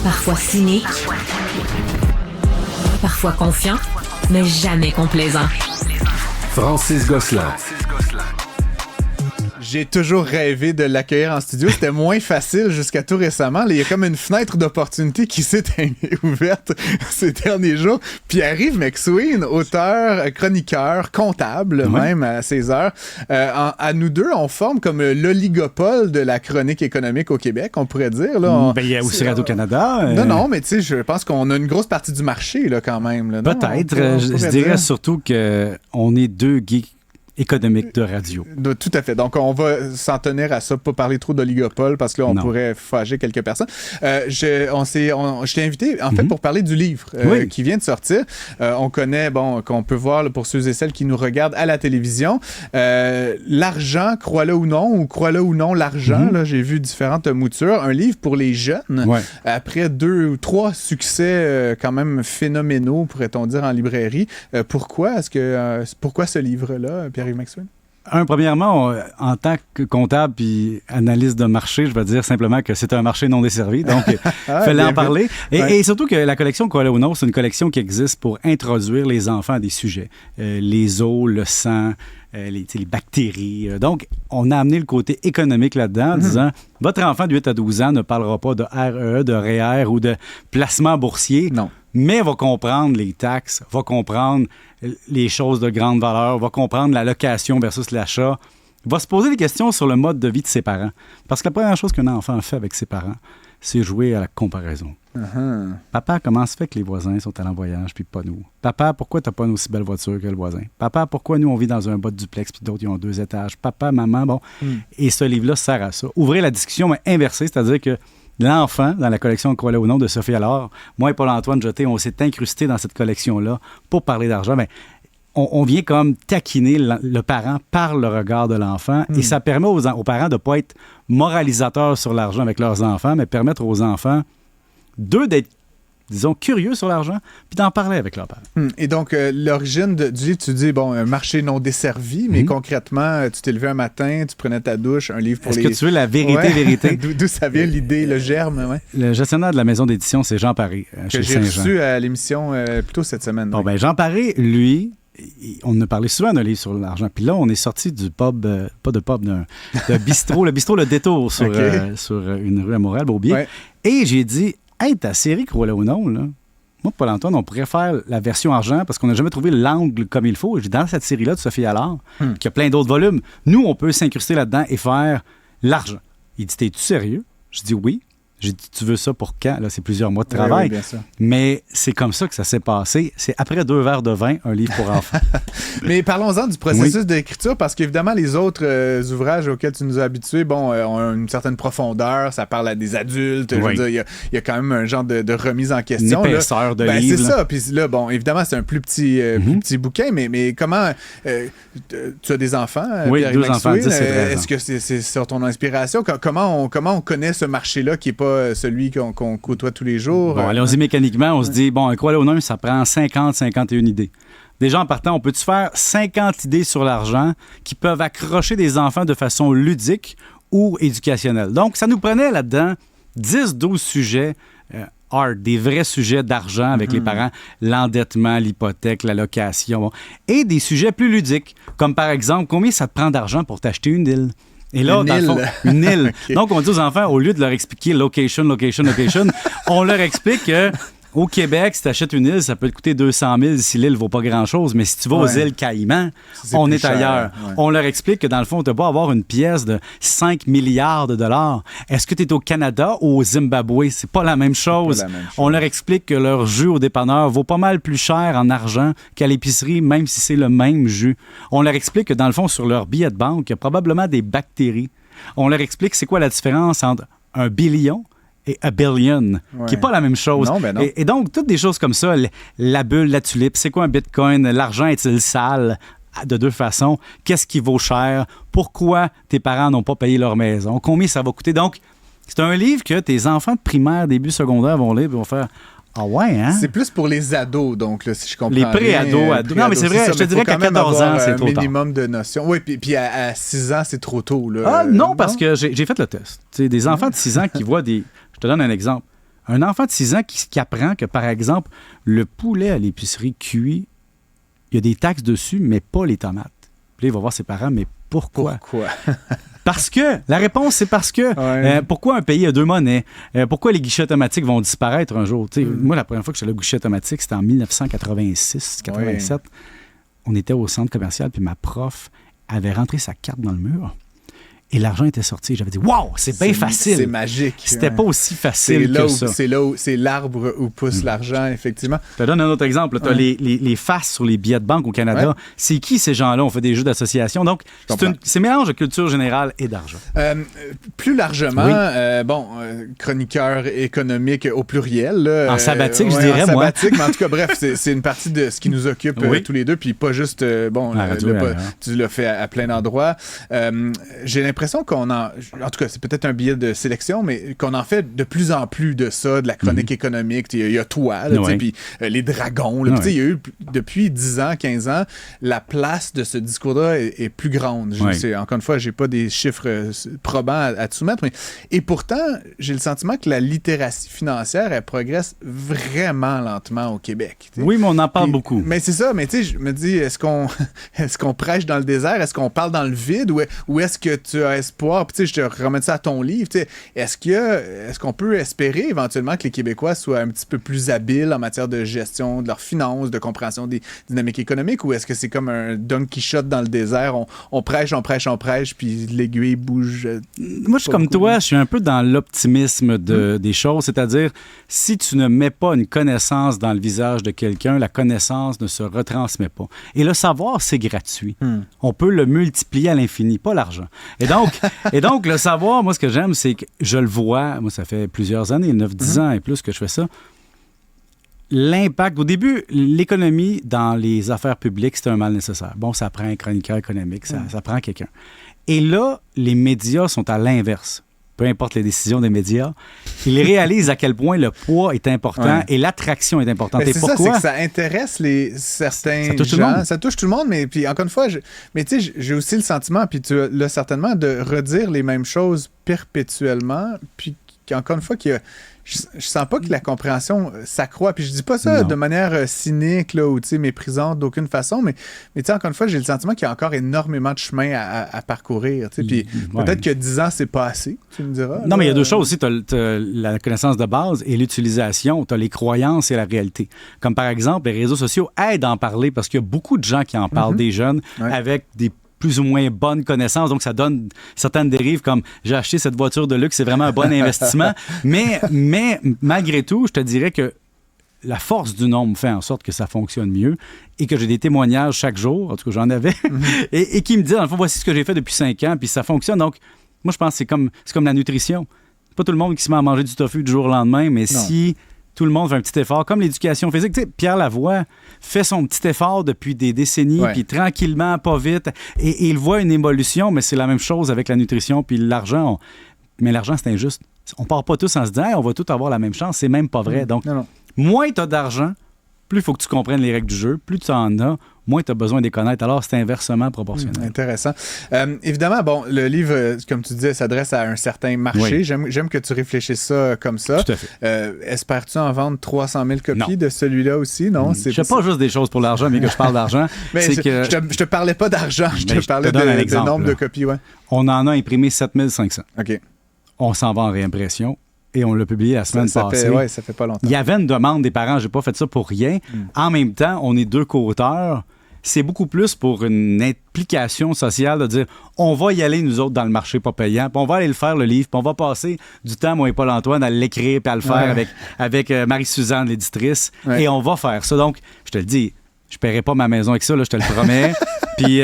Parfois cynique, parfois confiant, mais jamais complaisant. Francis Gosselin. J'ai toujours rêvé de l'accueillir en studio. C'était moins facile jusqu'à tout récemment. Là, il y a comme une fenêtre d'opportunité qui s'est ouverte ces derniers jours. Pierre-Yves McSween, auteur, chroniqueur, comptable, même à ses heures. À nous deux, on forme comme l'oligopole de la chronique économique au Québec, on pourrait dire. Là, il y a aussi Radio-Canada. Non, mais tu sais, je pense qu'on a une grosse partie du marché là, quand même. Là, peut-être. Je dirais surtout qu'on est deux geeks économique de radio. Tout à fait. Donc, on va s'en tenir à ça, pas parler trop d'oligopole, parce que là, on pourrait fâcher quelques personnes. Je t'ai invité, en fait, pour parler du livre qui vient de sortir. On connaît, qu'on peut voir là, pour ceux et celles qui nous regardent à la télévision. L'argent, crois-le ou non, l'argent. Là, j'ai vu différentes moutures. Un livre pour les jeunes. Après 2 ou 3 succès quand même phénoménaux, pourrait-on dire, en librairie. Pourquoi ce livre-là, Pierre-Yves McSween? Premièrement, en tant que comptable puis analyste de marché, je vais dire simplement que c'est un marché non desservi, donc il fallait en parler. Et surtout que la collection Crois-le ou non, c'est une collection qui existe pour introduire les enfants à des sujets. Les os, le sang, les bactéries. Donc, on a amené le côté économique là-dedans en disant, votre enfant de 8 à 12 ans ne parlera pas de REE, de REER ou de placement boursier. Non. Mais va comprendre les taxes, va comprendre les choses de grande valeur, va comprendre la location versus l'achat, va se poser des questions sur le mode de vie de ses parents. Parce que la première chose qu'un enfant fait avec ses parents, c'est jouer à la comparaison. Papa, comment se fait que les voisins sont allés en voyage puis pas nous? Papa, pourquoi t'as pas une aussi belle voiture que le voisin? Papa, pourquoi nous on vit dans un bas de duplex puis d'autres ils ont 2 étages? Papa, maman, Et ce livre-là sert à ça. Ouvrir la discussion, mais inversée, c'est-à-dire que l'enfant, dans la collection Crois-le ou non de Sophie Allard, moi et Paul-Antoine Jeté, on s'est incrustés dans cette collection-là pour parler d'argent. Mais on vient comme taquiner le parent par le regard de l'enfant et ça permet aux parents de ne pas être moralisateurs sur l'argent avec leurs enfants, mais permettre aux enfants d'être, disons, curieux sur l'argent, puis d'en parler avec leurs parents. Et donc, l'origine du livre, tu dis, un marché non desservi, mais concrètement, tu t'es levé un matin, tu prenais ta douche, un livre pour Est-ce que tu veux la vérité? D'où ça vient l'idée, le germe? Le gestionnaire de la maison d'édition, c'est Jean Paré, que j'ai reçu à l'émission plus tôt cette semaine. Jean Paré, lui, on a parlé souvent d'un livre sur l'argent. Puis là, on est sorti du pub, d'un bistrot, le bistrot Le Détour sur une rue à Montréal, Beaubier. Et j'ai dit, hey, ta série Crois-le ou non, là, moi, Paul-Antoine, on pourrait faire la version argent parce qu'on n'a jamais trouvé l'angle comme il faut. Dans cette série-là de Sophie Allard, qui a plein d'autres volumes, nous, on peut s'incruster là-dedans et faire l'argent. Il dit, t'es-tu sérieux? Je dis oui. J'ai dit, tu veux ça pour quand? Là, c'est plusieurs mois de travail. Oui, bien sûr. Mais c'est comme ça que ça s'est passé. C'est après 2 verres de vin, un livre pour enfants. Mais parlons-en du processus d'écriture, parce qu'évidemment, les autres ouvrages auxquels tu nous as habitués, ont une certaine profondeur, ça parle à des adultes. Je veux dire, il y a quand même un genre de remise en question. Une épaisseur de livre. C'est ça. Puis là, évidemment, c'est un plus petit bouquin, mais comment... tu as des enfants, Pierre-Yves McSween? Enfants, 10 et 13 ans. Est-ce que c'est sur ton inspiration? Comment on connaît ce marché-là qui n'est pas celui qu'on côtoie tous les jours? Allons-y mécaniquement. On se dit, Crois-le ou non, ça prend 51 idées. Déjà, en partant, on peut-tu faire 50 idées sur l'argent qui peuvent accrocher des enfants de façon ludique ou éducationnelle? Donc, ça nous prenait là-dedans 10-12 sujets des vrais sujets d'argent avec les parents, l'endettement, l'hypothèque, la location, et des sujets plus ludiques, comme par exemple, combien ça te prend d'argent pour t'acheter une île? Et là, dans le fond, une île. Okay. Donc, on dit aux enfants, au lieu de leur expliquer location, on leur explique que au Québec, si tu achètes une île, ça peut te coûter 200 000 si l'île ne vaut pas grand-chose. Mais si tu vas aux îles Caïmans, on est ailleurs. Ouais. On leur explique que dans le fond, tu vas avoir une pièce de 5 milliards de dollars. Est-ce que tu es au Canada ou au Zimbabwe? C'est pas la même chose. On leur explique que leur jus au dépanneur vaut pas mal plus cher en argent qu'à l'épicerie, même si c'est le même jus. On leur explique que dans le fond, sur leur billet de banque, il y a probablement des bactéries. On leur explique c'est quoi la différence entre un billion et a billion, qui n'est pas la même chose. Non. Et donc, toutes des choses comme ça, la bulle, la tulipe, c'est quoi un bitcoin? L'argent est-il sale? De 2 façons. Qu'est-ce qui vaut cher? Pourquoi tes parents n'ont pas payé leur maison? Combien ça va coûter? Donc, c'est un livre que tes enfants de primaire, début secondaire vont lire et vont faire... Ah ouais, hein? C'est plus pour les ados, donc, là, si je comprends les pré-ados. Non, mais c'est vrai, je te dirais qu'à 14 ans, c'est trop tard. Un minimum de notions. Oui, puis à 6 ans, c'est trop tôt. Là. Ah non, parce que j'ai fait le test. T'sais, des enfants de 6 ans qui voient des... Je te donne un exemple. Un enfant de 6 ans qui apprend que, par exemple, le poulet à l'épicerie cuit, il y a des taxes dessus, mais pas les tomates. Puis là, il va voir ses parents, mais pourquoi? Parce que, la réponse, c'est parce que. Pourquoi un pays a deux monnaies? Pourquoi les guichets automatiques vont disparaître un jour? Moi, la première fois que j'allais au guichet automatique, c'était en 1986-87. On était au centre commercial, puis ma prof avait rentré sa carte dans le mur. Et l'argent était sorti. J'avais dit, wow, c'est bien facile. C'est magique. C'était pas aussi facile que ça. C'est l'arbre où pousse l'argent, effectivement. Je te donne un autre exemple. Tu as les faces sur les billets de banque au Canada. Ouais. C'est qui ces gens-là? On fait des jeux d'association. Donc, c'est mélange de culture générale et d'argent. Plus largement, chroniqueur économique au pluriel. Là, en sabbatique, je dirais, moi. En sabbatique, mais en tout cas, bref, c'est une partie de ce qui nous occupe tous les deux. Puis pas juste, tu l'as fait à plein d'endroits. J'ai l'impression qu'on en tout cas, c'est peut-être un biais de sélection, mais qu'on en fait de plus en plus de ça, de la chronique économique. Il y a toi, puis les dragons. Là, il y a eu, depuis 10 ans, 15 ans, la place de ce discours-là est plus grande. Encore une fois, j'ai pas des chiffres probants à te soumettre, et pourtant, j'ai le sentiment que la littératie financière, elle progresse vraiment lentement au Québec. Oui, mais on en parle beaucoup. Mais c'est ça, mais tu sais, je me dis, est-ce qu'on prêche dans le désert? Est-ce qu'on parle dans le vide? Ou est-ce que tu as espoir? Puis, je te remets ça à ton livre. Est-ce qu'on peut espérer éventuellement que les Québécois soient un petit peu plus habiles en matière de gestion de leurs finances, de compréhension des dynamiques économiques, ou est-ce que c'est comme un Don Quichotte dans le désert? On prêche, puis l'aiguille bouge? Moi, je suis comme toi, je suis un peu dans l'optimisme des choses, c'est-à-dire, si tu ne mets pas une connaissance dans le visage de quelqu'un, la connaissance ne se retransmet pas. Et le savoir, c'est gratuit. On peut le multiplier à l'infini, pas l'argent. Et donc, le savoir, moi, ce que j'aime, c'est que je le vois, moi, ça fait plusieurs années, 9-10 ans et plus que je fais ça. L'impact, au début, l'économie dans les affaires publiques, c'était un mal nécessaire. Bon, ça prend un chroniqueur économique, ça prend quelqu'un. Et là, les médias sont à l'inverse. Peu importe les décisions des médias, ils réalisent à quel point le poids est important et l'attraction est importante. Et pourquoi? Ça intéresse certains gens. Ça touche tout le monde, mais puis encore une fois, j'ai aussi le sentiment, puis tu l'as certainement, de redire les mêmes choses perpétuellement, puis qu'encore une fois, je sens pas que la compréhension s'accroît. Puis je dis pas ça de manière cynique là, ou méprisante d'aucune façon, mais encore une fois, j'ai le sentiment qu'il y a encore énormément de chemin à parcourir. Puis peut-être que 10 ans, c'est pas assez, tu me diras. Non, mais il y a deux choses aussi. Tu as la connaissance de base et l'utilisation. Tu as les croyances et la réalité. Comme par exemple, les réseaux sociaux aident à en parler parce qu'il y a beaucoup de gens qui en parlent, des jeunes, avec des plus ou moins bonnes connaissances. Donc, ça donne certaines dérives comme j'ai acheté cette voiture de luxe, c'est vraiment un bon investissement. Mais malgré tout, je te dirais que la force du nombre fait en sorte que ça fonctionne mieux et que j'ai des témoignages chaque jour, en tout cas j'en avais, et qui me disent, dans le fond, voici ce que j'ai fait depuis 5 ans, puis ça fonctionne. Donc, moi, je pense que c'est comme la nutrition. C'est pas tout le monde qui se met à manger du tofu du jour au lendemain, mais si tout le monde fait un petit effort, comme l'éducation physique. Tu sais, Pierre Lavoie fait son petit effort depuis des décennies, puis tranquillement, pas vite, et il voit une évolution, mais c'est la même chose avec la nutrition, puis l'argent. Mais l'argent, c'est injuste. On part pas tous en se disant hey, on va tous avoir la même chance. C'est même pas vrai. Donc, moins tu as d'argent, plus il faut que tu comprennes les règles du jeu, plus tu en as, moins tu as besoin de les connaître. Alors, c'est inversement proportionnel. Intéressant. Évidemment, bon, le livre, comme tu disais, s'adresse à un certain marché. J'aime que tu réfléchisses ça comme ça. Tout à fait. Espères-tu en vendre 300 000 copies de celui-là aussi? Non? Je ne fais pas juste des choses pour l'argent, mais que je parle d'argent. Mais je te parlais pas d'argent. Je te parlais du nombre de copies. Ouais. On en a imprimé 7500. OK. On s'en va en réimpression. Et on l'a publié la semaine passée. Ça fait pas longtemps. Il y avait une demande des parents. J'ai pas fait ça pour rien. En même temps, on est 2 co-auteurs. C'est beaucoup plus pour une implication sociale de dire on va y aller, nous autres, dans le marché pas payant, puis on va aller le faire, le livre, puis on va passer du temps, moi et Paul-Antoine, à l'écrire puis à le faire avec Marie-Suzanne, l'éditrice. Et on va faire ça. Donc, je te le dis, je paierai pas ma maison avec ça, là, je te le promets. Puis,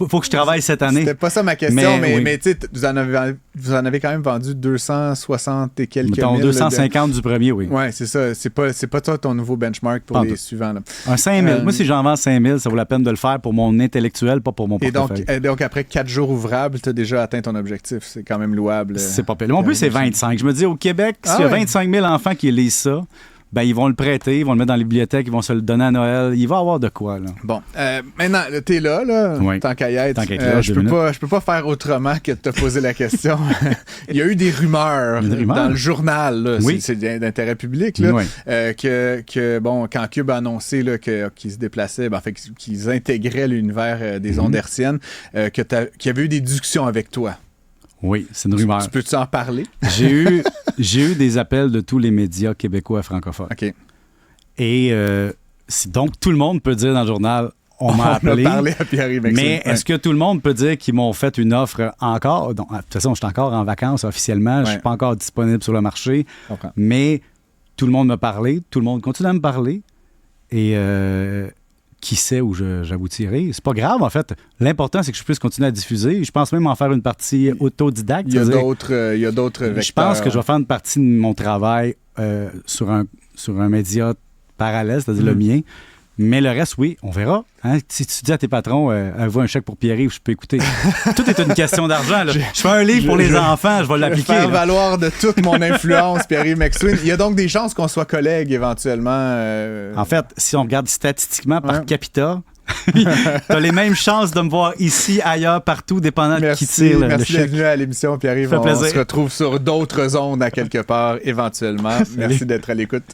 faut que je travaille cette année. C'était pas ça ma question, mais tu sais, vous en avez quand même vendu 260 et quelques mille. 250 du premier, oui. Oui, c'est ça. C'est pas toi ton nouveau benchmark pour les suivants. Là. Un 5 000. Moi, si j'en vends 5 000, ça vaut la peine de le faire pour mon intellectuel, pas pour mon portefeuille. Et donc après 4 jours ouvrables, tu as déjà atteint ton objectif. C'est quand même louable. C'est pas pire. Mon but, c'est 25. Je me dis, au Québec, s'il y a 25 000 enfants qui lisent ça, ben ils vont le prêter, ils vont le mettre dans les bibliothèques, ils vont se le donner à Noël. Il va avoir de quoi, là. Bon, maintenant, t'es là, Oui. tant qu'à y être. Tant qu'à être là, je peux pas faire autrement que de te poser la question. Il y a eu des rumeurs dans le journal, là, oui. c'est d'intérêt public, là, oui. bon, quand Cube a annoncé là, qu'ils se déplaçaient, ben, en fait, qu'ils intégraient l'univers des ondes hertziennes, qu'il y avait eu des discussions avec toi. Oui, c'est une rumeur. Tu peux-tu en parler? J'ai eu des appels de tous les médias québécois francophones. OK. Et donc, tout le monde peut dire dans le journal, on m'a appelé. On a parlé à Pierre-Yves McSween. Mais est-ce que tout le monde peut dire qu'ils m'ont fait une offre encore? Donc, de toute façon, je suis encore en vacances officiellement. Je ne suis pas encore disponible sur le marché. Okay. Mais tout le monde m'a parlé. Tout le monde continue à me parler. Et qui sait où j'aboutirai? C'est pas grave, en fait. L'important, c'est que je puisse continuer à diffuser. Je pense même en faire une partie autodidacte. Il y a d'autres vecteurs. Je pense que je vais faire une partie de mon travail sur un média parallèle, c'est-à-dire le mien. Mais le reste, oui, on verra. Hein? Si tu dis à tes patrons, envoie un chèque pour Pierre-Yves, je peux écouter. Tout est une question d'argent. Là. Je fais un livre pour les enfants, je vais l'appliquer. Faire valoir de toute mon influence, Pierre-Yves McSween. Il y a donc des chances qu'on soit collègues éventuellement. En fait, si on regarde statistiquement par capita, t'as les mêmes chances de me voir ici, ailleurs, partout, dépendant de qui tire le chèque. Merci d'être venu à l'émission, Pierre-Yves. On se retrouve sur d'autres ondes à quelque part, éventuellement. Merci d'être à l'écoute.